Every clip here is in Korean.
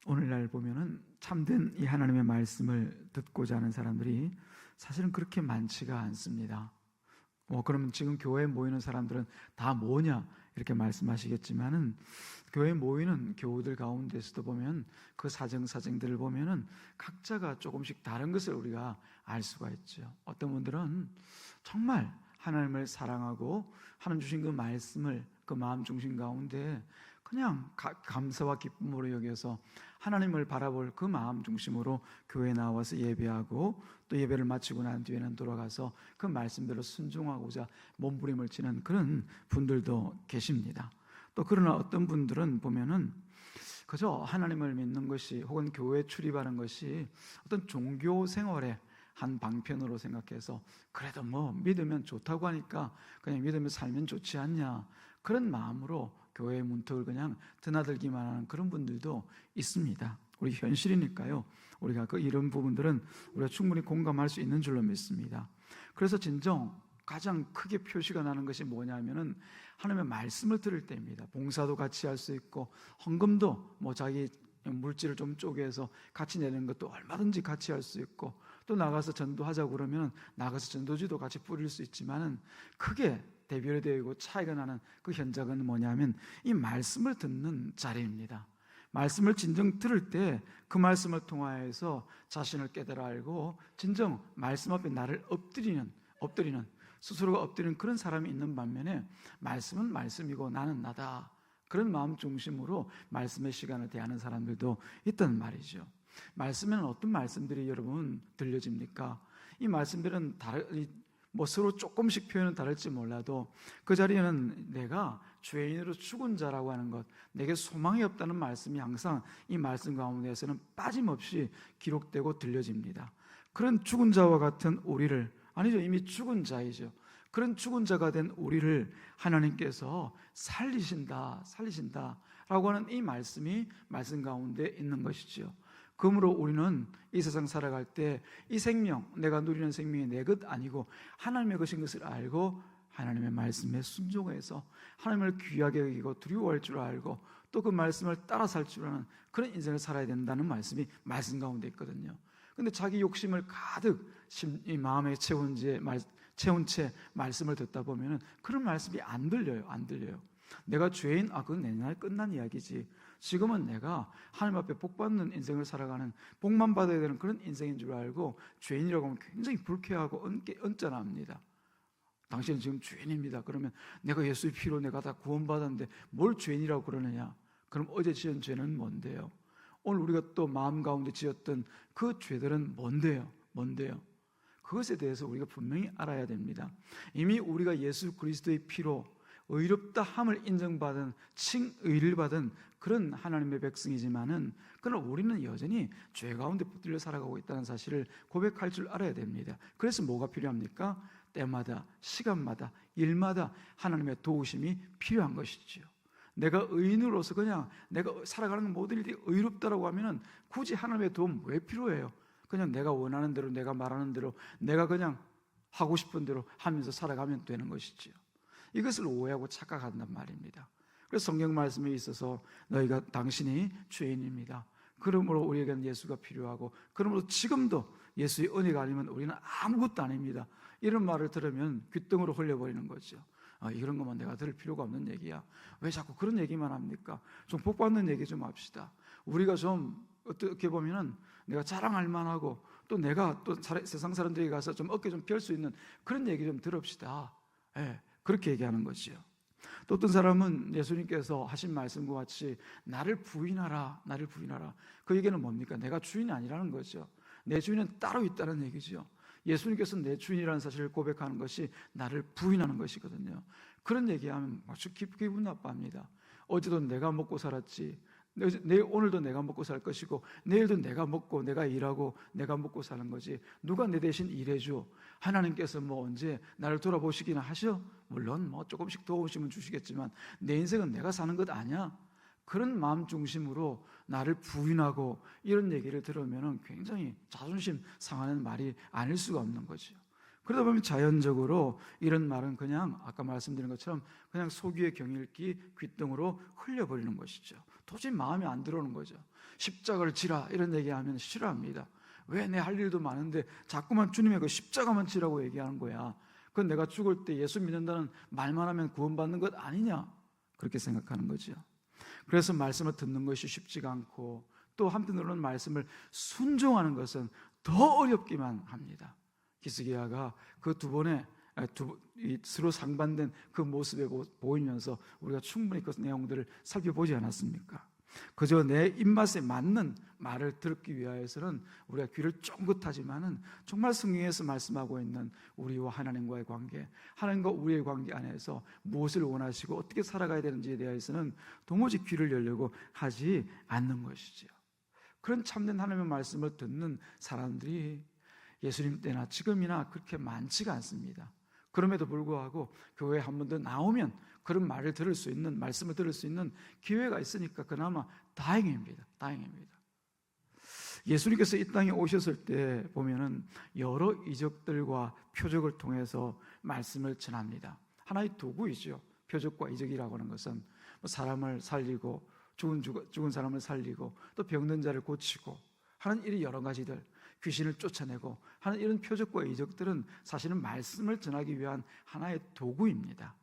오늘날 보면은 참된 이 하나님의 말씀을 듣고자 하는 사람들이 사실은 그렇게 많지가 않습니다. 그러면 지금 교회에 모이는 사람들은 다 뭐냐 이렇게 말씀하시겠지만은, 교회에 모이는 교우들 가운데서도 보면 그 사정사정들을 보면은 각자가 조금씩 다른 것을 우리가 알 수가 있죠. 어떤 분들은 정말 하나님을 사랑하고 하나님 주신 그 말씀을 그 마음 중심 가운데 그냥 감사와 기쁨으로 여겨서 하나님을 바라볼 그 마음 중심으로 교회에 나와서 예배하고, 또 예배를 마치고 난 뒤에는 돌아가서 그 말씀대로 순종하고자 몸부림을 치는 그런 분들도 계십니다. 또 그러나 어떤 분들은 보면은 그저 하나님을 믿는 것이, 혹은 교회에 출입하는 것이 어떤 종교 생활의 한 방편으로 생각해서, 그래도 뭐 믿으면 좋다고 하니까 그냥 믿으면 살면 좋지 않냐, 그런 마음으로 교회의 문턱을 그냥 드나들기만 하는 그런 분들도 있습니다. 우리 현실이니까요, 우리가 이런 부분들은 우리가 충분히 공감할 수 있는 줄로 믿습니다. 그래서 진정 가장 크게 표시가 나는 것이 뭐냐면은 하나님의 말씀을 들을 때입니다. 봉사도 같이 할 수 있고, 헌금도 뭐 자기 물질을 좀 쪼개서 같이 내는 것도 얼마든지 같이 할 수 있고, 또 나가서 전도하자고 그러면 나가서 전도지도 같이 뿌릴 수 있지만은, 크게 대별되고 차이가 나는 그 현장은 뭐냐면 이 말씀을 듣는 자리입니다. 말씀을 진정 들을 때 그 말씀을 통하여서 자신을 깨달아 알고 진정 말씀 앞에 나를 엎드리는 스스로가 엎드리는 그런 사람이 있는 반면에, 말씀은 말씀이고 나는 나다, 그런 마음 중심으로 말씀의 시간을 대하는 사람들도 있단 말이죠. 말씀에는 어떤 말씀들이 여러분 들려집니까? 이 말씀들은 서로 조금씩 표현은 다를지 몰라도 그 자리에는 내가 죄인으로 죽은 자라고 하는 것, 내게 소망이 없다는 말씀이 항상 이 말씀 가운데에서는 빠짐없이 기록되고 들려집니다. 그런 죽은 자와 같은 우리를, 아니죠, 이미 죽은 자이죠. 그런 죽은 자가 된 우리를 하나님께서 살리신다 라고 하는 이 말씀이 말씀 가운데 있는 것이죠. 그러므로 우리는 이 세상 살아갈 때 이 생명, 내가 누리는 생명이 내 것 아니고 하나님의 것인 것을 알고 하나님의 말씀에 순종해서 하나님을 귀하게 여기고 두려워할 줄 알고 또 그 말씀을 따라 살 줄 아는 그런 인생을 살아야 된다는 말씀이 말씀 가운데 있거든요. 근데 자기 욕심을 가득 이 마음에 채운 채 말씀을 듣다 보면은 그런 말씀이 안 들려요. 내가 죄인, 그건 내날 끝난 이야기지. 지금은 내가 하나님 앞에 복 받는 인생을 살아가는, 복만 받아야 되는 그런 인생인 줄 알고 죄인이라고 하면 굉장히 불쾌하고 언짢아합니다. 당신은 지금 죄인입니다. 그러면 내가 예수의 피로 내가 다 구원받았는데 뭘 죄인이라고 그러느냐? 그럼 어제 지은 죄는 뭔데요? 오늘 우리가 또 마음 가운데 지었던 그 죄들은 뭔데요? 그것에 대해서 우리가 분명히 알아야 됩니다. 이미 우리가 예수 그리스도의 피로 의롭다 함을 인정받은, 칭의를 받은 그런 하나님의 백성이지만은, 그러나 우리는 여전히 죄 가운데 붙들려 살아가고 있다는 사실을 고백할 줄 알아야 됩니다. 그래서 뭐가 필요합니까? 때마다, 시간마다, 일마다 하나님의 도우심이 필요한 것이지요. 내가 의인으로서 그냥 내가 살아가는 모든 일이 의롭다라고 하면은 굳이 하나님의 도움 왜 필요해요? 그냥 내가 원하는 대로, 내가 말하는 대로, 내가 그냥 하고 싶은 대로 하면서 살아가면 되는 것이지요. 이것을 오해하고 착각한단 말입니다. 그래서 성경 말씀에 있어서 당신이 죄인입니다. 그러므로 우리에게는 예수가 필요하고, 그러므로 지금도 예수의 은혜가 아니면 우리는 아무것도 아닙니다. 이런 말을 들으면 귓등으로 흘려버리는 거죠. 이런 것만 내가 들을 필요가 없는 얘기야. 왜 자꾸 그런 얘기만 합니까? 좀 복받는 얘기 좀 합시다. 우리가 좀 어떻게 보면은 내가 자랑할 만하고, 또 내가 또 세상 사람들에게 가서 좀 어깨 좀 펼 수 있는 그런 얘기 좀 들읍시다. 그렇게 얘기하는 것이요. 또 어떤 사람은 예수님께서 하신 말씀과 같이 나를 부인하라. 그 얘기는 뭡니까? 내가 주인이 아니라는 거죠. 내 주인은 따로 있다는 얘기죠. 예수님께서 내 주인이라는 사실을 고백하는 것이 나를 부인하는 것이거든요. 그런 얘기하면 아주 기분 나빠합니다. 어제도 내가 먹고 살았지, 오늘도 내가 먹고 살 것이고, 내일도 내가 먹고 내가 일하고 내가 먹고 사는 거지, 누가 내 대신 일해줘? 하나님께서 언제 나를 돌아보시기나 하셔? 물론 조금씩 도우시면 주시겠지만 내 인생은 내가 사는 것 아니야. 그런 마음 중심으로 나를 부인하고 이런 얘기를 들으면 굉장히 자존심 상하는 말이 아닐 수가 없는 거죠. 그러다 보면 자연적으로 이런 말은 그냥 아까 말씀드린 것처럼 그냥 소귀의 경읽기 귓등으로 흘려버리는 것이죠. 도저히 마음에 안 들어오는 거죠. 십자가를 지라 이런 얘기하면 싫어합니다. 왜 내 할 일도 많은데 자꾸만 주님의 그 십자가만 지라고 얘기하는 거야. 그건 내가 죽을 때 예수 믿는다는 말만 하면 구원받는 것 아니냐, 그렇게 생각하는 거죠. 그래서 말씀을 듣는 것이 쉽지가 않고 또 한편으로는 말씀을 순종하는 것은 더 어렵기만 합니다. 히스기야가 그 두 번의 서로 상반된 그 모습에 보이면서 우리가 충분히 그 내용들을 살펴보지 않았습니까? 그저 내 입맛에 맞는 말을 듣기 위하여서는 우리가 귀를 쫑긋하지만은 정말 성경에서 말씀하고 있는 우리와 하나님과의 관계, 하나님과 우리의 관계 안에서 무엇을 원하시고 어떻게 살아가야 되는지에 대해서는 도무지 귀를 열려고 하지 않는 것이죠. 그런 참된 하나님의 말씀을 듣는 사람들이 예수님 때나 지금이나 그렇게 많지가 않습니다. 그럼에도 불구하고 교회에 한 번 더 나오면 그런 말을 들을 수 있는, 말씀을 들을 수 있는 기회가 있으니까 그나마 다행입니다. 다행입니다. 예수님께서 이 땅에 오셨을 때 보면은 여러 이적들과 표적을 통해서 말씀을 전합니다. 하나의 도구이죠. 표적과 이적이라고 하는 것은 사람을 살리고 죽은 사람을 살리고 또 병든 자를 고치고 하는 일이 여러 가지들, 귀신을 쫓아내고 하는 이런 표적과 이적들은 사실은 말씀을 전하기 위한 하나의 도구입니다.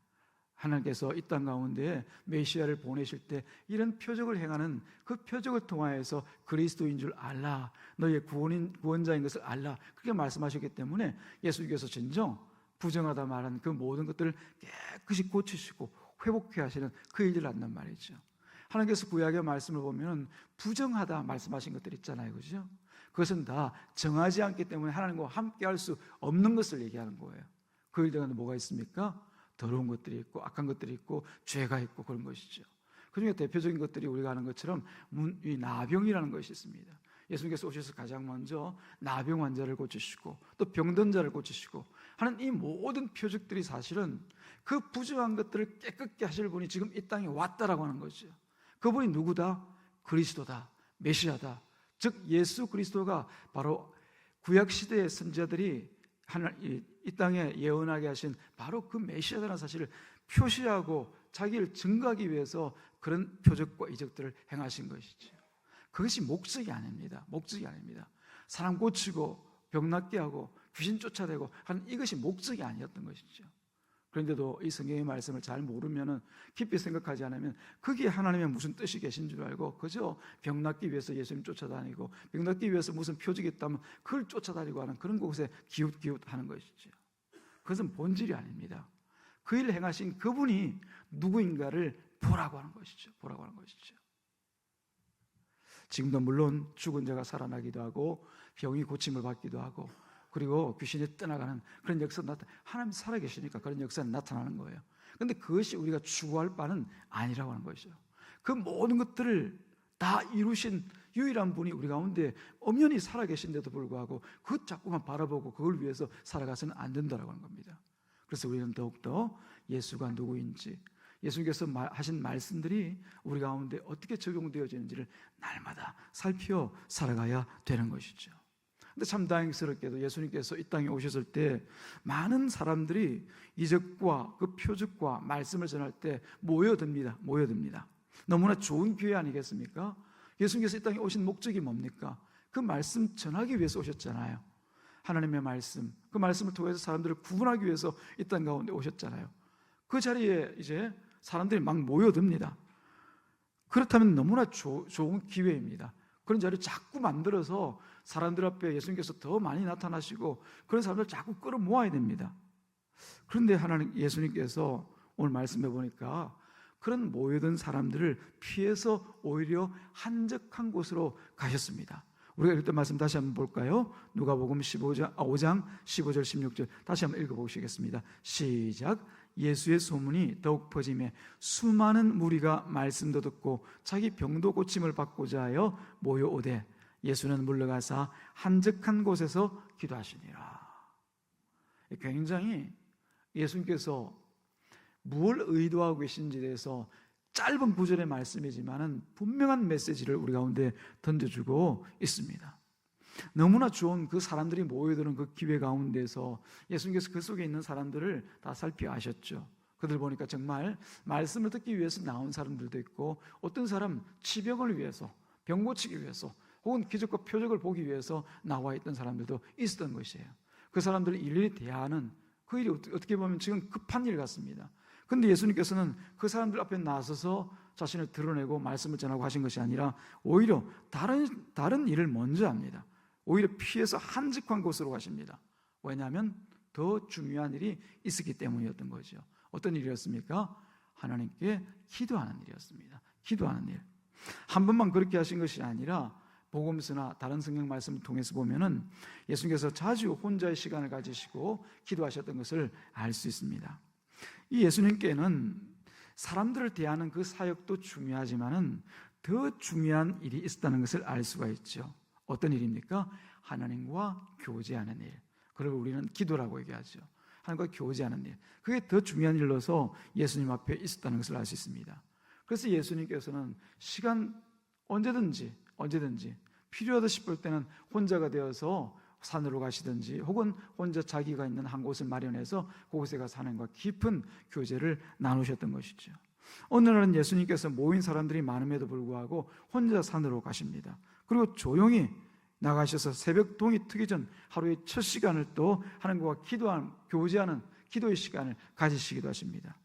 하나님께서 이 땅 가운데 메시아를 보내실 때 이런 표적을 행하는 그 표적을 통하여서 그리스도인 줄 알라, 너희의 구원자인 것을 알라, 그렇게 말씀하셨기 때문에 예수님께서 진정 부정하다 말한 그 모든 것들을 깨끗이 고치시고 회복해 하시는 그 일을 한단 말이죠. 하나님께서 구약의 말씀을 보면 부정하다 말씀하신 것들 있잖아요, 그죠? 그것은 다 정하지 않기 때문에 하나님과 함께 할 수 없는 것을 얘기하는 거예요. 그 일들은 뭐가 있습니까? 더러운 것들이 있고 악한 것들이 있고 죄가 있고 그런 것이죠. 그중에 대표적인 것들이 우리가 아는 것처럼 이 나병이라는 것이 있습니다. 예수님께서 오셔서 가장 먼저 나병 환자를 고치시고 또 병든 자를 고치시고 하는 이 모든 표적들이 사실은 그 부정한 것들을 깨끗게 하실 분이 지금 이 땅에 왔다라고 하는 거죠. 그분이 누구다? 그리스도다, 메시아다. 즉 예수 그리스도가 바로 구약시대의 선지자들이 이 땅에 예언하게 하신 바로 그 메시아라는 사실을 표시하고 자기를 증거하기 위해서 그런 표적과 이적들을 행하신 것이죠. 그것이 목적이 아닙니다. 목적이 아닙니다. 사람 고치고 병 낫게 하고 귀신 쫓아내고 하는 이것이 목적이 아니었던 것이죠. 그런데도 이 성경의 말씀을 잘 모르면은, 깊이 생각하지 않으면 거기에 하나님의 무슨 뜻이 계신 줄 알고 그저 병 낫기 위해서 예수님 쫓아다니고 병 낫기 위해서 무슨 표적이 있다면 그걸 쫓아다니고 하는 그런 곳에 기웃기웃하는 것이죠. 그것은 본질이 아닙니다. 그 일을 행하신 그분이 누구인가를 보라고 하는 것이죠. 보라고 하는 것이죠. 지금도 물론 죽은 자가 살아나기도 하고 병이 고침을 받기도 하고 그리고 귀신이 떠나가는 그런 역사가 하나님 살아계시니까 그런 역사는 나타나는 거예요. 그런데 그것이 우리가 추구할 바는 아니라고 하는 것이죠. 그 모든 것들을 다 이루신 유일한 분이 우리 가운데 엄연히 살아계신데도 불구하고 그것 자꾸만 바라보고 그걸 위해서 살아가서는 안 된다고 하는 겁니다. 그래서 우리는 더욱더 예수가 누구인지, 예수님께서 하신 말씀들이 우리 가운데 어떻게 적용되어지는지를 날마다 살펴 살아가야 되는 것이죠. 근데 참 다행스럽게도 예수님께서 이 땅에 오셨을 때 많은 사람들이 이적과 그 표적과 말씀을 전할 때 모여듭니다. 너무나 좋은 기회 아니겠습니까? 예수님께서 이 땅에 오신 목적이 뭡니까? 그 말씀 전하기 위해서 오셨잖아요. 하나님의 말씀, 그 말씀을 통해서 사람들을 구원하기 위해서 이 땅 가운데 오셨잖아요. 그 자리에 이제 사람들이 막 모여듭니다. 그렇다면 너무나 좋은 기회입니다. 그런 자리를 자꾸 만들어서 사람들 앞에 예수님께서 더 많이 나타나시고 그런 사람들을 자꾸 끌어모아야 됩니다. 그런데 하나님 예수님께서 오늘 말씀해 보니까 그런 모여든 사람들을 피해서 오히려 한적한 곳으로 가셨습니다. 우리가 읽던 말씀 다시 한번 볼까요? 누가복음 5장 15절 16절 다시 한번 읽어보시겠습니다. 시작. 예수의 소문이 더욱 퍼지매 수많은 무리가 말씀도 듣고 자기 병도 고침을 받고자 하여 모여오되 예수는 물러가사 한적한 곳에서 기도하시니라. 굉장히 예수님께서 무엇을 의도하고 계신지에 대해서 짧은 구절의 말씀이지만은 분명한 메시지를 우리 가운데 던져주고 있습니다. 너무나 좋은 그 사람들이 모여드는 그 기회 가운데서 예수님께서 그 속에 있는 사람들을 다 살피하셨죠. 그들 보니까 정말 말씀을 듣기 위해서 나온 사람들도 있고, 어떤 사람 치병을 위해서, 병 고치기 위해서, 혹은 기적과 표적을 보기 위해서 나와 있던 사람들도 있었던 것이에요. 그 사람들을 일일이 대하는 그 일이 어떻게 보면 지금 급한 일 같습니다. 그런데 예수님께서는 그 사람들 앞에 나서서 자신을 드러내고 말씀을 전하고 하신 것이 아니라 오히려 다른 일을 먼저 합니다. 오히려 피해서 한적한 곳으로 가십니다. 왜냐하면 더 중요한 일이 있었기 때문이었던 거죠. 어떤 일이었습니까? 하나님께 기도하는 일이었습니다. 기도하는 일. 한 번만 그렇게 하신 것이 아니라 복음서나 다른 성경 말씀을 통해서 보면은 예수님께서 자주 혼자의 시간을 가지시고 기도하셨던 것을 알 수 있습니다. 이 예수님께는 사람들을 대하는 그 사역도 중요하지만은 더 중요한 일이 있었다는 것을 알 수가 있죠. 어떤 일입니까? 하나님과 교제하는 일. 그걸 우리는 기도라고 얘기하죠. 하나님과 교제하는 일. 그게 더 중요한 일로서 예수님 앞에 있었다는 것을 알 수 있습니다. 그래서 예수님께서는 시간 언제든지 필요하다 싶을 때는 혼자가 되어서 산으로 가시든지, 혹은 혼자 자기가 있는 한 곳을 마련해서 그곳에 가서 하나님과 깊은 교제를 나누셨던 것이죠. 어느 날은 예수님께서 모인 사람들이 많음에도 불구하고 혼자 산으로 가십니다. 그리고 조용히 나가셔서 새벽 동이 트기 전 하루의 첫 시간을 또 하나님과 교제하는 기도의 시간을 가지시기도 하십니다.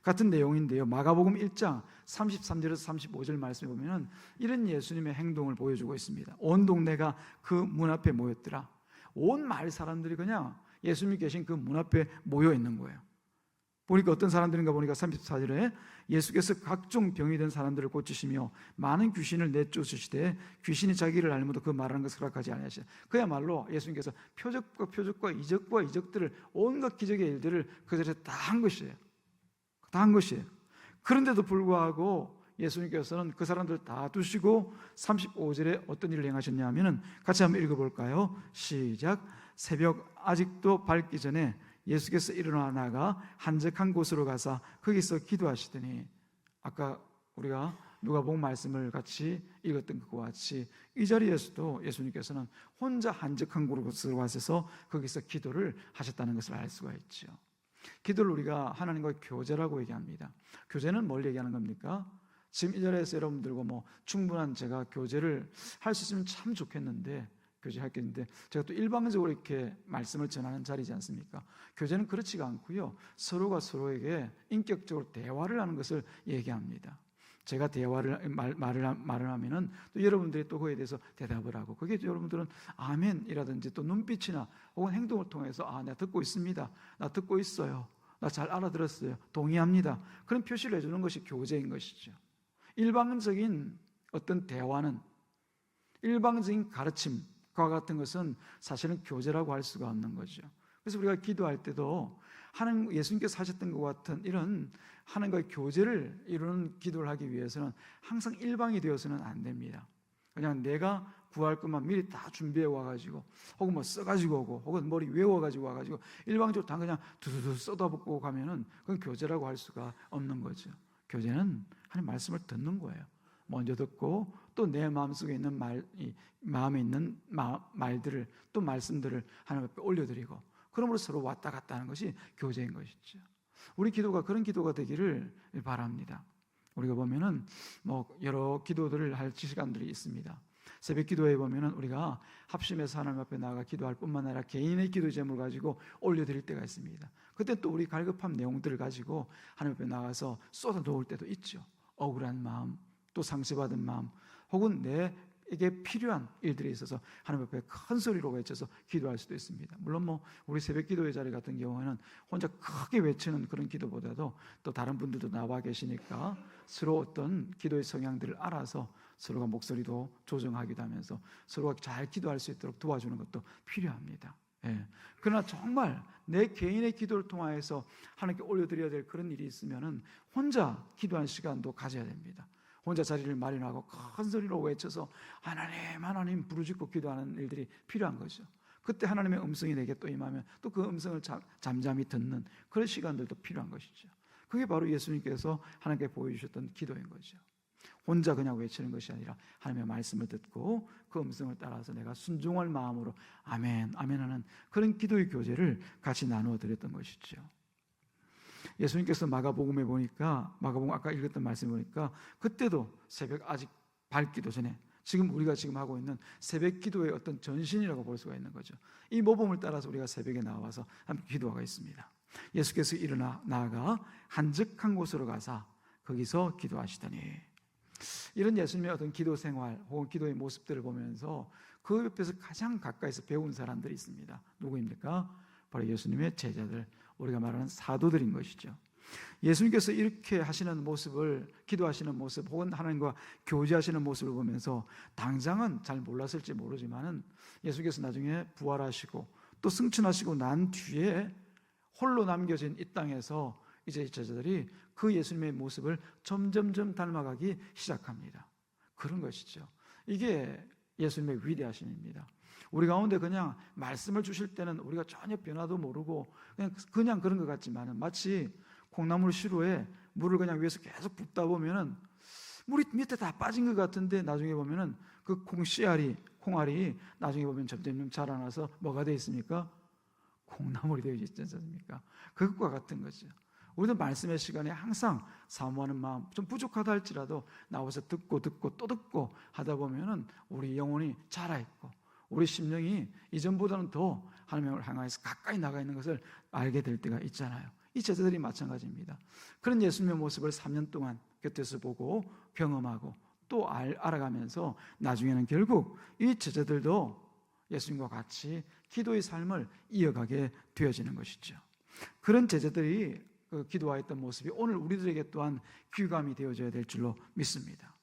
같은 내용인데요, 마가복음 1장 33절에서 35절 말씀에 보면 이런 예수님의 행동을 보여주고 있습니다. 온 동네가 그 문 앞에 모였더라. 온 마을 사람들이 그냥 예수님이 계신 그 문 앞에 모여 있는 거예요. 보니까 어떤 사람들인가 보니까 34절에 예수께서 각종 병이 든 사람들을 고치시며 많은 귀신을 내쫓으시되 귀신이 자기를 알므로 그 말하는 것을 허락하지 아니하시라. 그야말로 예수님께서 표적과 이적들을, 온갖 기적의 일들을 그 자리에서 다 한 것이에요. 그런데도 불구하고 예수님께서는 그 사람들 다 두시고 35절에 어떤 일을 행하셨냐 하면은 같이 한번 읽어볼까요? 시작. 새벽 아직도 밝기 전에 예수께서 일어나 나가 한적한 곳으로 가사 거기서 기도하시더니, 아까 우리가 누가복음 말씀을 같이 읽었던 것과 같이 이 자리에서도 예수님께서는 혼자 한적한 곳으로 가셔서 거기서 기도를 하셨다는 것을 알 수가 있죠. 기도를 우리가 하나님과의 교제라고 얘기합니다. 교제는 뭘 얘기하는 겁니까? 지금 이 자리에서 여러분들과 충분한 제가 교제를 할 수 있으면 참 좋겠는데, 교제하겠는데 제가 또 일방적으로 이렇게 말씀을 전하는 자리지 않습니까? 교제는 그렇지가 않고요, 서로가 서로에게 인격적으로 대화를 하는 것을 얘기합니다. 제가 말을 하면은 또 여러분들이 또 그에 대해서 대답을 하고, 그게 여러분들은 아멘이라든지 또 눈빛이나 혹은 행동을 통해서 내가 듣고 있습니다, 나 듣고 있어요, 나 잘 알아들었어요, 동의합니다, 그런 표시를 해주는 것이 교제인 것이죠. 일방적인 어떤 대화는, 일방적인 가르침과 같은 것은 사실은 교제라고 할 수가 없는 거죠. 그래서 우리가 기도할 때도 예수님께서 하셨던 것 같은 이런 하나님과의 교제를 이루는 기도를 하기 위해서는 항상 일방이 되어서는 안 됩니다. 그냥 내가 구할 것만 미리 다 준비해 와가지고, 혹은 써가지고 오고, 혹은 머리 외워가지고 와가지고 일방적으로 다 그냥 두두두 쏟아붓고 가면은 그건 교제라고 할 수가 없는 거죠. 교제는 하나님 말씀을 듣는 거예요. 먼저 듣고 또 내 마음속에 있는 마음에 있는 말들을, 또 말씀들을 하나님 앞에 올려드리고, 그러므로 서로 왔다 갔다 하는 것이 교제인 것이죠. 우리 기도가 그런 기도가 되기를 바랍니다. 우리가 보면은 여러 기도들을 할 시간들이 있습니다. 새벽 기도에 보면은 우리가 합심해서 하나님 앞에 나아가 기도할 뿐만 아니라 개인의 기도 제목을 가지고 올려드릴 때가 있습니다. 그때 또 우리 갈급한 내용들을 가지고 하나님 앞에 나가서 쏟아놓을 때도 있죠. 억울한 마음, 또 상처받은 마음, 혹은 내게 필요한 일들에 있어서 하나님 앞에 큰 소리로 외쳐서 기도할 수도 있습니다. 물론 우리 새벽 기도의 자리 같은 경우에는 혼자 크게 외치는 그런 기도보다도 또 다른 분들도 나와 계시니까 서로 어떤 기도의 성향들을 알아서 서로가 목소리도 조정하기도 하면서 서로가 잘 기도할 수 있도록 도와주는 것도 필요합니다. 그러나 정말 내 개인의 기도를 통하여서 하나님께 올려드려야 될 그런 일이 있으면은 혼자 기도하는 시간도 가져야 됩니다. 혼자 자리를 마련하고 큰 소리로 외쳐서 하나님 부르짖고 기도하는 일들이 필요한 거죠. 그때 하나님의 음성이 내게 또 임하면 또 그 음성을 잠잠히 듣는 그런 시간들도 필요한 것이죠. 그게 바로 예수님께서 하나님께 보여주셨던 기도인 거죠. 혼자 그냥 외치는 것이 아니라 하나님의 말씀을 듣고 그 음성을 따라서 내가 순종할 마음으로 아멘, 아멘 하는 그런 기도의 교제를 같이 나누어 드렸던 것이죠. 예수님께서 마가복음에 보니까, 마가복음 아까 읽었던 말씀 보니까 그때도 새벽 아직 밝기도 전에 우리가 지금 하고 있는 새벽 기도의 어떤 전신이라고 볼 수가 있는 거죠. 이 모범을 따라서 우리가 새벽에 나와서 함께 기도하고 있습니다. 예수께서 일어나 나아가 한적한 곳으로 가사 거기서 기도하시더니, 이런 예수님의 어떤 기도 생활 혹은 기도의 모습들을 보면서 그 옆에서 가장 가까이서 배운 사람들이 있습니다. 누구입니까? 바로 예수님의 제자들, 우리가 말하는 사도들인 것이죠. 예수님께서 이렇게 하시는 모습을, 기도하시는 모습 혹은 하나님과 교제하시는 모습을 보면서 당장은 잘 몰랐을지 모르지만은 예수께서 나중에 부활하시고 또 승천하시고 난 뒤에 홀로 남겨진 이 땅에서 이제 제자들이 그 예수님의 모습을 점점점 닮아가기 시작합니다. 그런 것이죠. 이게 예수님의 위대하심입니다. 우리 가운데 그냥 말씀을 주실 때는 우리가 전혀 변화도 모르고 그냥 그런 것 같지만, 마치 콩나물 시루에 물을 그냥 위에서 계속 붓다 보면은 물이 밑에 다 빠진 것 같은데 나중에 보면은 그 콩알이 나중에 보면 점점 자라나서 뭐가 되어 있습니까? 콩나물이 되어 있지 않습니까? 그것과 같은 거죠. 우리도 말씀의 시간에 항상 사모하는 마음 좀 부족하다 할지라도 나와서 듣고 또 듣고 하다 보면은 우리 영혼이 자라있고 우리 심령이 이전보다는 더 하나님을 향해서 가까이 나가 있는 것을 알게 될 때가 있잖아요. 이 제자들이 마찬가지입니다. 그런 예수님의 모습을 3년 동안 곁에서 보고 경험하고 또 알아가면서 나중에는 결국 이 제자들도 예수님과 같이 기도의 삶을 이어가게 되어지는 것이죠. 그런 제자들이 기도하였던 모습이 오늘 우리들에게 또한 귀감이 되어져야 될 줄로 믿습니다.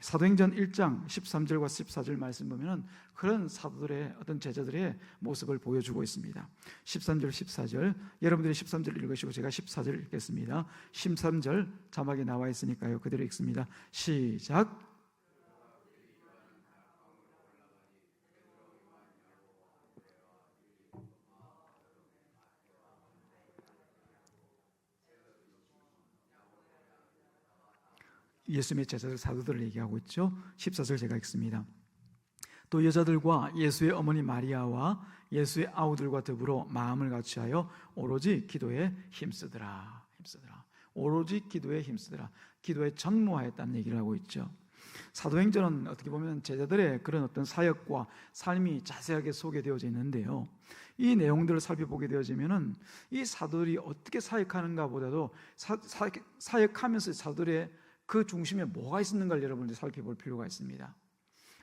사도행전 1장 13절과 14절 말씀 보면 그런 사도들의 어떤 제자들의 모습을 보여주고 있습니다. 13절 14절, 여러분들이 13절 읽으시고 제가 14절 읽겠습니다. 13절 자막에 나와 있으니까요, 그대로 읽습니다. 시작. 예수님의 제자들 사도들을 얘기하고 있죠. 14절 제가 읽습니다. 또 여자들과 예수의 어머니 마리아와 예수의 아우들과 더불어 마음을 같이하여 오로지 기도에 힘쓰더라. 오로지 기도에 힘쓰더라. 기도에 전무하였다는 얘기를 하고 있죠. 사도행전은 어떻게 보면 제자들의 그런 어떤 사역과 삶이 자세하게 소개되어져 있는데요, 이 내용들을 살펴보게 되어지면은 이 사도들이 어떻게 사역하는가 보다도 사역하면서 사도들의 그 중심에 뭐가 있었는가를 여러분들이 살펴볼 필요가 있습니다.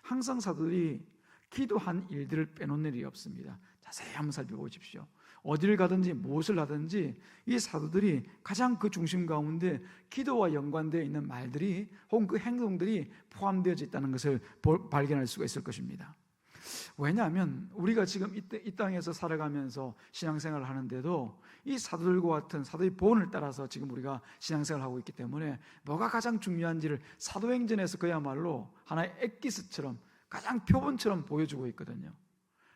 항상 사도들이 기도한 일들을 빼놓는 일이 없습니다. 자세히 한번 살펴보십시오. 어디를 가든지 무엇을 하든지 이 사도들이 가장 그 중심 가운데 기도와 연관되어 있는 말들이 혹은 그 행동들이 포함되어 있다는 것을 발견할 수가 있을 것입니다. 왜냐하면 우리가 지금 이 땅에서 살아가면서 신앙생활을 하는데도 이 사도들과 같은 사도의 본을 따라서 지금 우리가 신앙생활을 하고 있기 때문에 뭐가 가장 중요한지를 사도행전에서 그야말로 하나의 엑기스처럼 가장 표본처럼 보여주고 있거든요.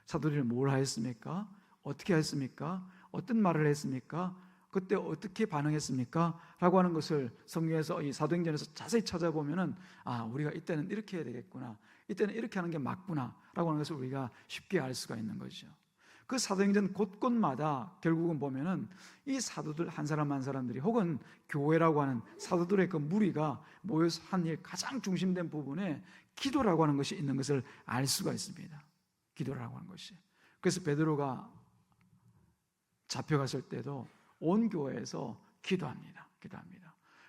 사도들이 뭘 하였습니까? 어떻게 했습니까? 어떤 말을 했습니까? 그때 어떻게 반응했습니까? 라고 하는 것을 성경에서 이 사도행전에서 자세히 찾아보면은 우리가 이때는 이렇게 해야 되겠구나, 이때는 이렇게 하는 게 맞구나 라고 하는 것을 우리가 쉽게 알 수가 있는 거죠. 그 사도행전 곳곳마다 결국은 보면은 이 사도들 한 사람 한 사람들이 혹은 교회라고 하는 사도들의 그 무리가 모여서 한 일 가장 중심된 부분에 기도라고 하는 것이 있는 것을 알 수가 있습니다. 기도라고 하는 것이. 그래서 베드로가 잡혀갔을 때도 온 교회에서 기도합니다.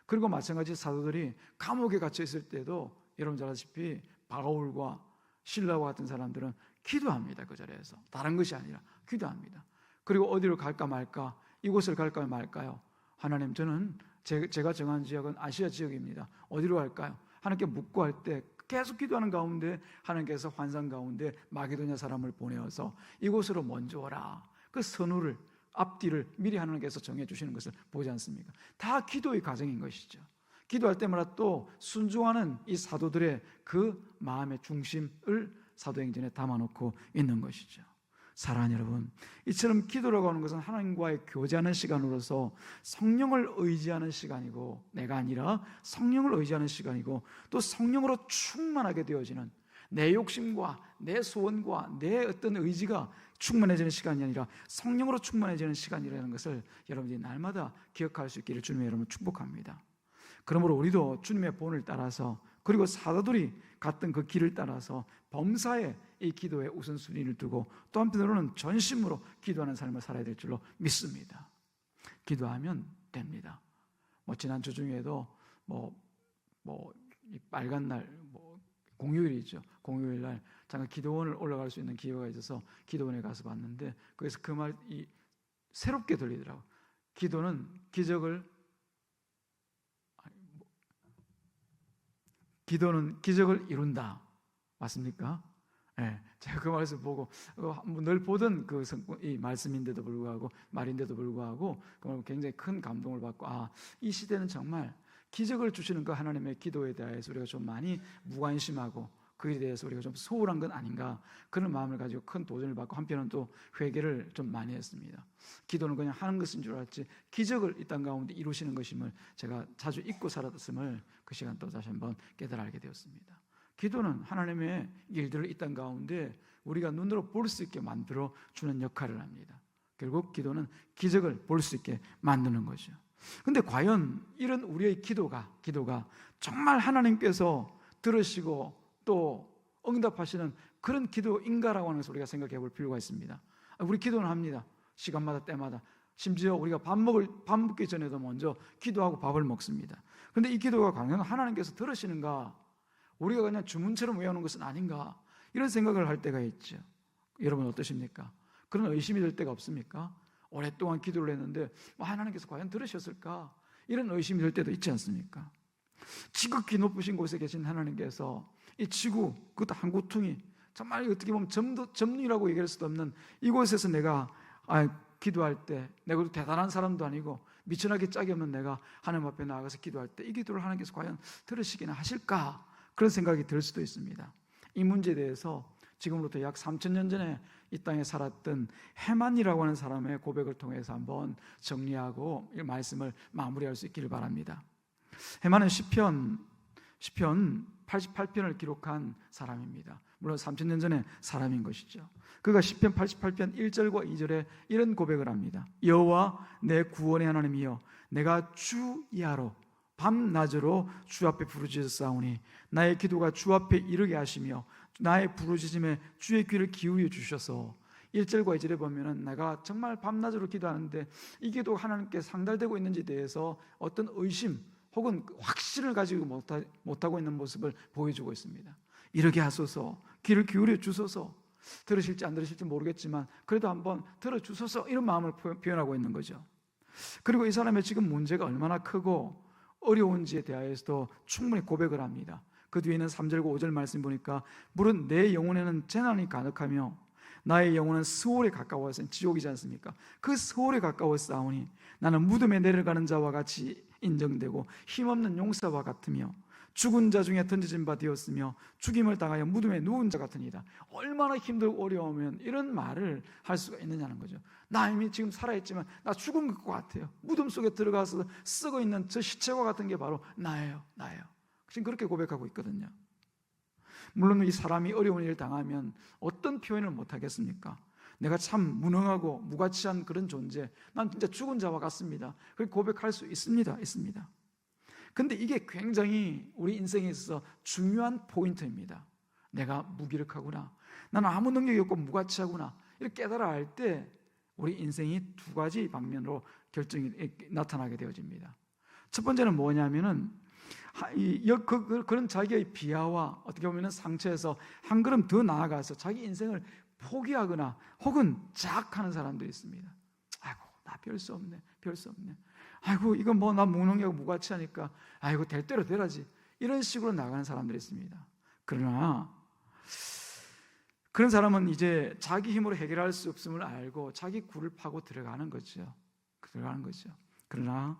그리고 마찬가지 사도들이 감옥에 갇혀 있을 때도 여러분 잘 아시다시피 바울과 실라와 같은 사람들은 기도합니다. 그 자리에서 다른 것이 아니라 기도합니다. 그리고 어디로 갈까 말까, 이곳을 갈까 말까요? 하나님, 저는 제가 정한 지역은 아시아 지역입니다. 어디로 갈까요? 하나님께 묻고 할 때 계속 기도하는 가운데 하나님께서 환상 가운데 마게도냐 사람을 보내어서 이곳으로 먼저 오라, 그 선우를 앞뒤를 미리 하나님께서 정해주시는 것을 보지 않습니까? 다 기도의 과정인 것이죠. 기도할 때마다 또 순종하는 이 사도들의 그 마음의 중심을 사도행전에 담아놓고 있는 것이죠. 사랑하는 여러분, 이처럼 기도라고 하는 것은 하나님과의 교제하는 시간으로서 성령을 의지하는 시간이고, 내가 아니라 성령을 의지하는 시간이고, 또 성령으로 충만하게 되어지는, 내 욕심과 내 소원과 내 어떤 의지가 충만해지는 시간이 아니라 성령으로 충만해지는 시간이라는 것을 여러분들이 날마다 기억할 수 있기를 주님의 여러분 축복합니다. 그러므로 우리도 주님의 본을 따라서, 그리고 사도들이 갔던 그 길을 따라서 범사에 이 기도의 우선순위를 두고 또 한편으로는 전심으로 기도하는 삶을 살아야 될 줄로 믿습니다. 기도하면 됩니다. 지난주 중에도 이 빨간 날 공휴일이죠. 공휴일 날 잠깐 기도원을 올라갈 수 있는 기회가 있어서 기도원에 가서 봤는데, 거기서 그 말이 새롭게 들리더라고요. 기도는 기적을 이룬다. 맞습니까? 네, 제가 그 말씀 보고 늘 보던 이 말씀인데도 불구하고, 말인데도 불구하고 굉장히 큰 감동을 받고, 이 시대는 정말 기적을 주시는 그 하나님의 기도에 대해서 우리가 좀 많이 무관심하고 그에 대해서 우리가 좀 소홀한 건 아닌가, 그런 마음을 가지고 큰 도전을 받고 한편은 또 회개를 좀 많이 했습니다. 기도는 그냥 하는 것인 줄 알았지 기적을 이 땅 가운데 이루시는 것임을 제가 자주 잊고 살았음을 그 시간 또 다시 한번 깨달아 알게 되었습니다. 기도는 하나님의 일들을 이 땅 가운데 우리가 눈으로 볼 수 있게 만들어 주는 역할을 합니다. 결국 기도는 기적을 볼 수 있게 만드는 거죠. 근데 과연 이런 우리의 기도가 정말 하나님께서 들으시고 또 응답하시는 그런 기도인가라고 하는 것을 우리가 생각해 볼 필요가 있습니다. 우리 기도는 합니다. 시간마다 때마다. 심지어 우리가 밥 먹기 전에도 먼저 기도하고 밥을 먹습니다. 그런데 이 기도가 과연 하나님께서 들으시는가, 우리가 그냥 주문처럼 외우는 것은 아닌가, 이런 생각을 할 때가 있죠. 여러분 어떠십니까? 그런 의심이 들 때가 없습니까? 오랫동안 기도를 했는데 하나님께서 과연 들으셨을까, 이런 의심이 들 때도 있지 않습니까? 지극히 높으신 곳에 계신 하나님께서 이 지구, 그것도 한 구퉁이, 정말 어떻게 보면 점리라고 얘기할 수도 없는 이곳에서 내가 기도할 때, 내가 대단한 사람도 아니고 미천하게 짝이 없는 내가 하나님 앞에 나아가서 기도할 때 이 기도를 하나님께서 과연 들으시기나 하실까, 그런 생각이 들 수도 있습니다. 이 문제에 대해서 지금으로부터 약 3,000년 전에 이 땅에 살았던 헤만이라고 하는 사람의 고백을 통해서 한번 정리하고 이 말씀을 마무리할 수 있기를 바랍니다. 헤만은 시편 88편을 기록한 사람입니다. 물론 3,000년 전의 사람인 것이죠. 그가 시편 88편 1절과 2절에 이런 고백을 합니다. 여호와 내 구원의 하나님이여, 내가 주야로 밤낮으로 주 앞에 부르짖었사오니 나의 기도가 주 앞에 이르게 하시며 나의 부르짖음에 주의 귀를 기울여 주셔서. 1절과 2절에 보면은 내가 정말 밤낮으로 기도하는데 이 기도가 하나님께 상달되고 있는지에 대해서 어떤 의심 혹은 확신을 가지고 못하고 있는 모습을 보여주고 있습니다. 이르게 하소서, 귀를 기울여 주소서. 들으실지 안 들으실지 모르겠지만 그래도 한번 들어주소서, 이런 마음을 표현하고 있는 거죠. 그리고 이 사람의 지금 문제가 얼마나 크고 어려운지에 대하여서도 충분히 고백을 합니다. 그 뒤에는 3절과 5절 말씀 보니까 물은 내 영혼에는 재난이 가득하며 나의 영혼은 스올에 가까워서, 지옥이지 않습니까? 그 스올에 가까워싸우니 나는 무덤에 내려가는 자와 같이 인정되고 힘없는 용사와 같으며 죽은 자 중에 던져진 바 되었으며 죽임을 당하여 무덤에 누운 자 같으니이다. 얼마나 힘들고 어려우면 이런 말을 할 수가 있느냐는 거죠. 나 이미 지금 살아있지만 나 죽은 것 같아요. 무덤 속에 들어가서 썩어 있는 저 시체와 같은 게 바로 나예요. 지금 그렇게 고백하고 있거든요. 물론 이 사람이 어려운 일을 당하면 어떤 표현을 못하겠습니까? 내가 참 무능하고 무가치한 그런 존재, 난 진짜 죽은 자와 같습니다. 그렇게 고백할 수 있습니다. 근데 이게 굉장히 우리 인생에 있어서 중요한 포인트입니다. 내가 무기력하구나, 나는 아무 능력이 없고 무가치하구나, 이렇게 깨달아 알 때 우리 인생이 두 가지 방면으로 결정이 나타나게 되어집니다. 첫 번째는 뭐냐면은 그런 자기의 비하와 어떻게 보면 상처에서 한 걸음 더 나아가서 자기 인생을 포기하거나 혹은 자학하는 사람들이 있습니다. 아이고 나 별 수 없네. 아이고 이건 뭐 나 무능력하고 무가치하니까 아이고 될 대로 되라지, 이런 식으로 나가는 사람들이 있습니다. 그러나 그런 사람은 이제 자기 힘으로 해결할 수 없음을 알고 자기 굴을 파고 들어가는 거죠. 그러나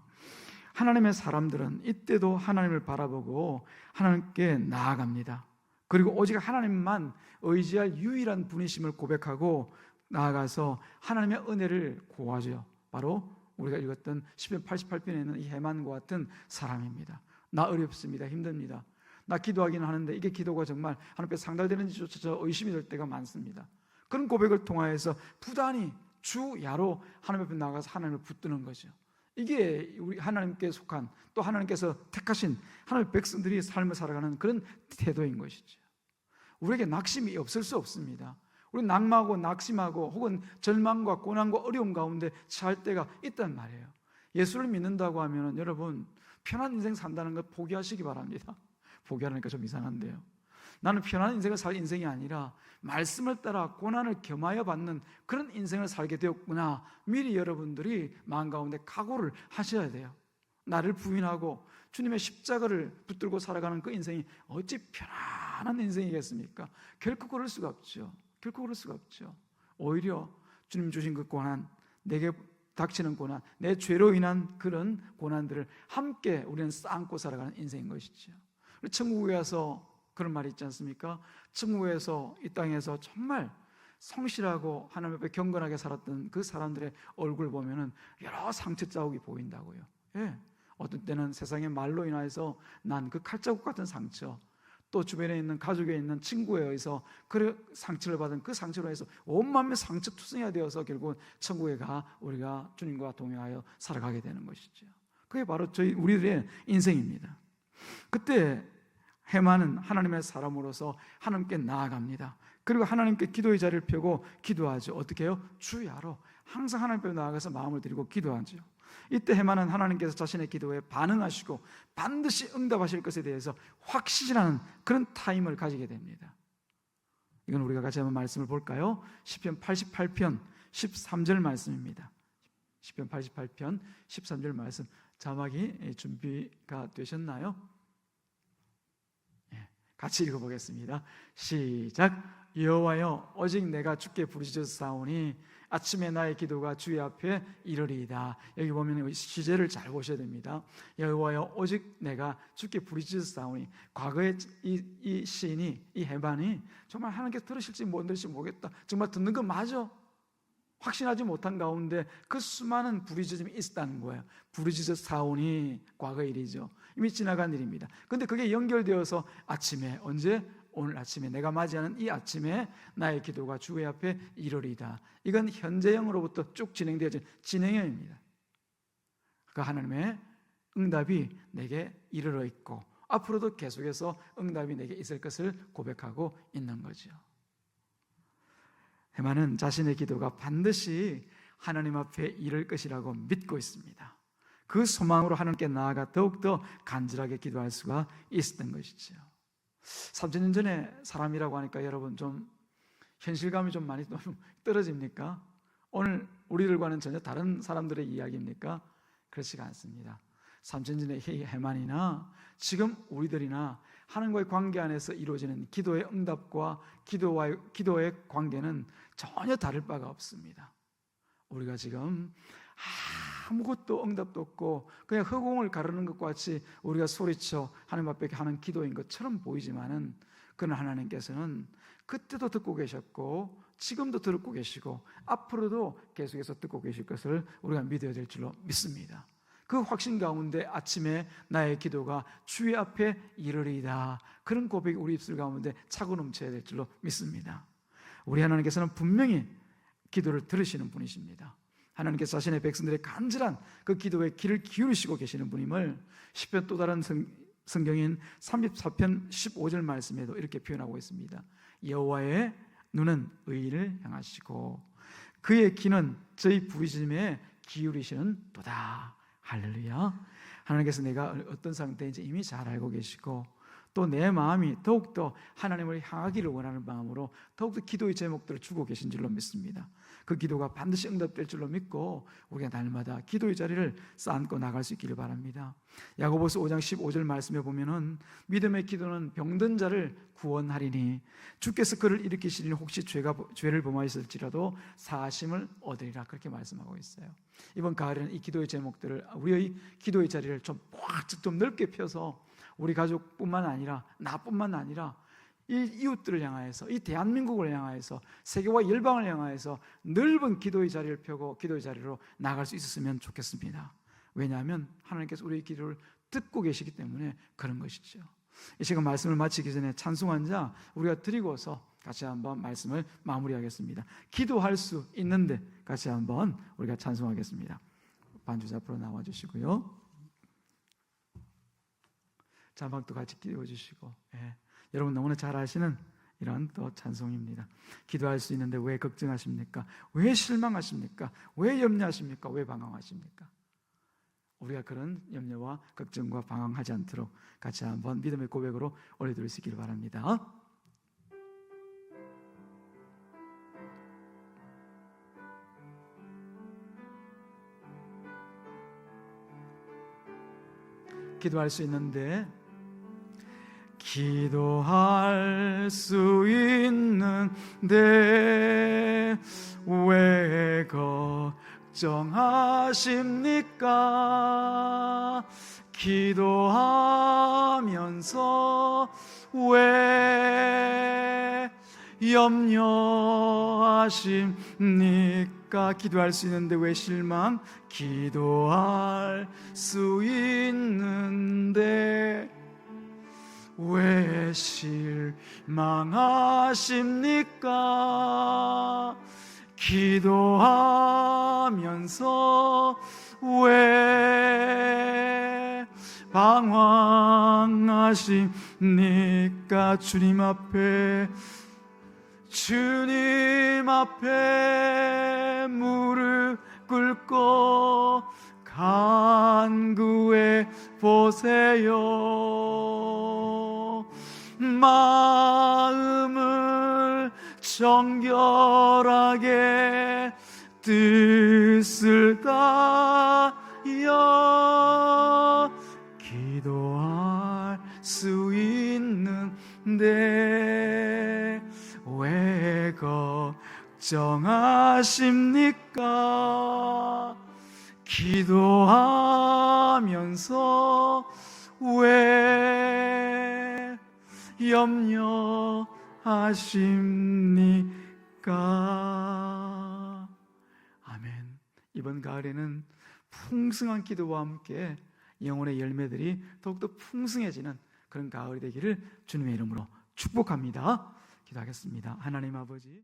하나님의 사람들은 이때도 하나님을 바라보고 하나님께 나아갑니다. 그리고 오직 하나님만 의지할 유일한 분이심을 고백하고 나아가서 하나님의 은혜를 구하죠. 바로 우리가 읽었던 시편 88편에 있는 이 해만과 같은 사람입니다. 나 어렵습니다. 힘듭니다. 나 기도하기는 하는데 이게 기도가 정말 하나님께 상달되는지조차 의심이 될 때가 많습니다. 그런 고백을 통하여서 부단히 주야로 하나님 앞에 나가서 하나님을 붙드는 거죠. 이게 우리 하나님께 속한, 또 하나님께서 택하신 하나님의 백성들이 삶을 살아가는 그런 태도인 것이죠. 우리에게 낙심이 없을 수 없습니다. 우리 낙마하고 낙심하고 혹은 절망과 고난과 어려움 가운데 처할 때가 있단 말이에요. 예수를 믿는다고 하면 여러분 편한 인생 산다는 것 포기하시기 바랍니다. 포기하니까 좀 이상한데요. 나는 편한 인생을 살 인생이 아니라 말씀을 따라 고난을 겸하여 받는 그런 인생을 살게 되었구나. 미리 여러분들이 마음 가운데 각오를 하셔야 돼요. 나를 부인하고 주님의 십자가를 붙들고 살아가는 그 인생이 어찌 편안한 인생이겠습니까? 결코 그럴 수가 없죠. 결코 그럴 수가 없죠. 오히려 주님 주신 그 고난, 내게 닥치는 고난, 내 죄로 인한 그런 고난들을 함께 우리는 쌓고 살아가는 인생인 것이죠. 천국에 가서 그런 말이 있지 않습니까? 천국에서 이 땅에서 정말 성실하고 하나님 앞에 경건하게 살았던 그 사람들의 얼굴 보면은 여러 상처 자국이 보인다고요. 예. 어떤 때는 세상의 말로 인하여서 난 그 칼자국 같은 상처, 또 주변에 있는 가족에 있는 친구에 의해서 그 상처를 받은 그 상처로 해서 온몸에 상처투성이가 되어서 결국은 천국에 가 우리가 주님과 동행하여 살아가게 되는 것이죠. 그게 바로 우리들의 인생입니다. 그때 해만은 하나님의 사람으로서 하나님께 나아갑니다. 그리고 하나님께 기도의 자리를 펴고 기도하죠. 어떻게 해요? 주야로 항상 하나님 앞에 나아가서 마음을 드리고 기도하죠. 이때 해만은 하나님께서 자신의 기도에 반응하시고 반드시 응답하실 것에 대해서 확신하는 그런 타임을 가지게 됩니다. 이건 우리가 같이 한번 말씀을 볼까요? 시편 88편 13절 말씀입니다. 시편 88편 13절 말씀, 자막이 준비가 되셨나요? 같이 읽어보겠습니다. 시작. 여호와여, 오직 내가 주께 부르짖었사오니 아침에 나의 기도가 주의 앞에 이르리이다. 여기 보면 시제를 잘 보셔야 됩니다. 여호와여, 오직 내가 주께 부르짖었사오니, 과거에 이 시인이, 이 해만이 정말 하나님께서 들으실지 못 들으실지 모르겠다, 정말 듣는 거 맞아, 확신하지 못한 가운데 그 수많은 부르짖음이 있었다는 거예요. 부르짖었사오니 과거 일이죠. 이미 지나간 일입니다. 그런데 그게 연결되어서 아침에, 언제? 오늘 아침에, 내가 맞이하는 이 아침에 나의 기도가 주의 앞에 이르리이다. 이건 현재형으로부터 쭉 진행되어진 진행형입니다. 그 하나님의 응답이 내게 이르러 있고 앞으로도 계속해서 응답이 내게 있을 것을 고백하고 있는 거죠. 해만은 자신의 기도가 반드시 하나님 앞에 이를 것이라고 믿고 있습니다. 그 소망으로 하나님께 나아가 더욱더 간절하게 기도할 수가 있었던 것이죠. 3000년 전에 사람이라고 하니까 여러분 좀 현실감이 좀 많이 떨어집니까? 오늘 우리들과는 전혀 다른 사람들의 이야기입니까? 그렇지가 않습니다. 3000년 전의 해만이나 지금 우리들이나 하나님과의 관계 안에서 이루어지는 기도의 응답과 기도의 관계는 전혀 다를 바가 없습니다. 우리가 지금 아무것도 응답도 없고 그냥 허공을 가르는 것과 같이 우리가 소리쳐 하나님 앞에 하는 기도인 것처럼 보이지만은, 그러나 하나님께서는 그때도 듣고 계셨고 지금도 듣고 계시고 앞으로도 계속해서 듣고 계실 것을 우리가 믿어야 될 줄로 믿습니다. 그 확신 가운데 아침에 나의 기도가 주의 앞에 이르리이다, 그런 고백이 우리 입술 가운데 차고 넘쳐야 될 줄로 믿습니다. 우리 하나님께서는 분명히 기도를 들으시는 분이십니다. 하나님께서 자신의 백성들의 간절한 그 기도에 귀를 기울이시고 계시는 분임을 시편 또 다른 성경인 34편 15절 말씀에도 이렇게 표현하고 있습니다. 여호와의 눈은 의인을 향하시고 그의 귀는 저희 부르짖음에 기울이시는 도다. 할렐루야. 하나님께서 내가 어떤 상태인지 이미 잘 알고 계시고 또 내 마음이 더욱더 하나님을 향하기를 원하는 마음으로 더욱더 기도의 제목들을 주고 계신 줄로 믿습니다. 그 기도가 반드시 응답될 줄로 믿고 우리가 날마다 기도의 자리를 쌓고 나갈 수 있기를 바랍니다. 야고보서 5장 15절 말씀에 보면은 믿음의 기도는 병든 자를 구원하리니 주께서 그를 일으키시리니 혹시 죄를 범하였을지라도 사하심을 얻으리라, 그렇게 말씀하고 있어요. 이번 가을에는 이 기도의 제목들을, 우리의 기도의 자리를 좀 넓게 펴서 우리 가족뿐만 아니라 나뿐만 아니라 이 이웃들을 향하여서, 이 대한민국을 향하여서, 세계와 열방을 향하여서 넓은 기도의 자리를 펴고 기도의 자리로 나갈 수 있었으면 좋겠습니다. 왜냐하면 하나님께서 우리의 기도를 듣고 계시기 때문에 그런 것이죠. 이 시간 말씀을 마치기 전에 찬송 한 자 우리가 드리고서 같이 한번 말씀을 마무리하겠습니다. 기도할 수 있는데 같이 한번 우리가 찬송하겠습니다. 반주자 앞으로 나와주시고요. 자막도 같이 띄워주시고, 여러분 너무나 잘 아시는 이런 또 찬송입니다. 기도할 수 있는데 왜 걱정하십니까? 왜 실망하십니까? 왜 염려하십니까? 왜 방황하십니까? 우리가 그런 염려와 걱정과 방황하지 않도록 같이 한번 믿음의 고백으로 올려드릴 수 있기를 바랍니다. 기도할 수 있는데 기도할 수 있는데 왜 걱정하십니까? 기도하면서 왜 염려하십니까? 기도할 수 있는데 왜 실망? 기도할 수 있는데 왜 실망하십니까? 기도하면서 왜 방황하십니까? 주님 앞에 무릎 꿇고 간구해 보세요. 마음을 정결하게 뜻을 다하여 기도할 수 있는데 왜 걱정하십니까? 기도하면서 왜 염려하십니까? 아멘. 이번 가을에는 풍성한 기도와 함께 영혼의 열매들이 더욱더 풍성해지는 그런 가을이 되기를 주님의 이름으로 축복합니다. 기도하겠습니다. 하나님 아버지,